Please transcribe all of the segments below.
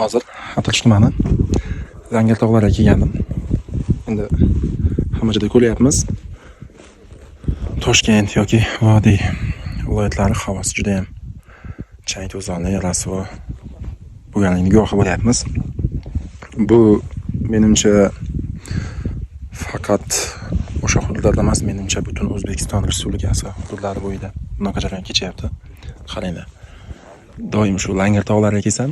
Hozir Atirchi tumani Zangar tog'lariga kelgandim. Endi Xamajida ko'ryapmiz. Toshkent yoki Vodiy viloyatlari havosi juda ham chang to'zonli, rasvo bo'lganining guvohi bo'lyapmiz. Bu menimcha faqat o'sha hududlarda emas, menimcha butun O'zbekiston Respublikasi hududlari bo'yida bunaqa jarayon kechyapti. Qaranglar. Doim shu Langar tog'lariga kelsam,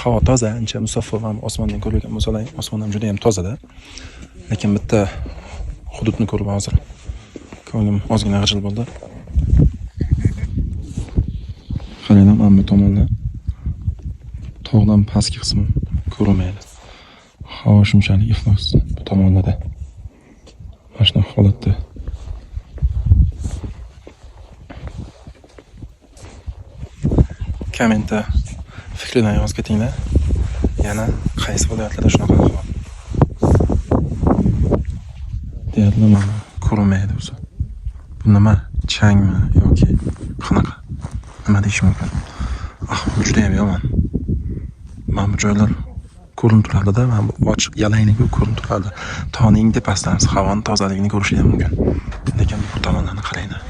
havo toza, ancha musaffo ham osmondan ko'rgan bo'lsalar, osmon ham juda ham tozada. Lekin bitta hududni ko'rib hozir ko'nglim ozgina g'ijil bo'ldi. Qaranglar, mana bu tomonda tog'dan pastki qismi ko'rinmaydi. Havo shunchalik iflos bu tomonlarda. Mana shunaqa holatda. Kommentda fikrlarni yozib ketinglar. Yana qaysi viloyatlarda shunaqa ahvol? Deyarli mana ko'rinmaydi o'zi. Bu nima? Changmi yoki qanaqa? Nima deyish mumkin? Ahvol juda ham yomon. Mana bu joylar ko'rinib turadi-da, mana bu ochiq yalanglik ko'rinib turadi. Tog'ning tepasidan havoning tozaligini ko'rish ham mumkin. Lekin bu tomonlarni qaranglar.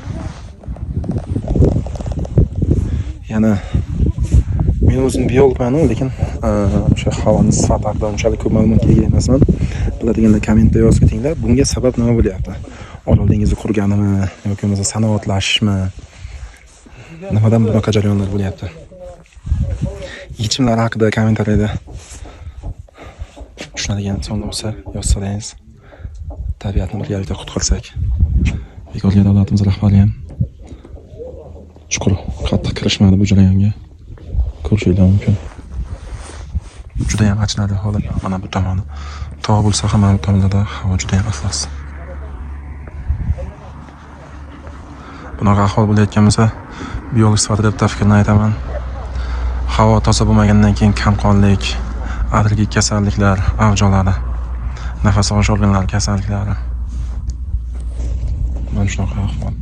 Yana men o'zim biologman, lekin o'sha havoning sifati haqida unchalik ko'p ma'lumotga ega emasman. Biladiganlar kommentda yozib ketinglar. Bunga sabab nima bo'lyapti? Orol dengizi quriganimi yoki bo'lmasa sanoatlashishmi? Nimadan bunaqa jarayonlar bo'lyapti? Yechimlar haqida kommentariyada tushunadigan insonlar bo'lsa yozsangiz, tabiatni birgalikda qutqarsak. Bekorga davlatimiz rahbari ham chuqur qattiq kirishmadi bu jarayonga. Ko'rishinglar mumkin. Juda ham achinarli holat. Mana bu tomoni. Tog' bo'lsa ham mana bu tomonlarda havo juda ham iflos. Bunaqa ahvol bo'layotgan bo'lsa, biolog sifatida bitta fikrni aytaman. Havo toza bo'lmagandan keyin kamqonlik, allergik kasalliklar avj oladi. Nafas olish organlari kasalliklari. Mana shunaqa ahvol.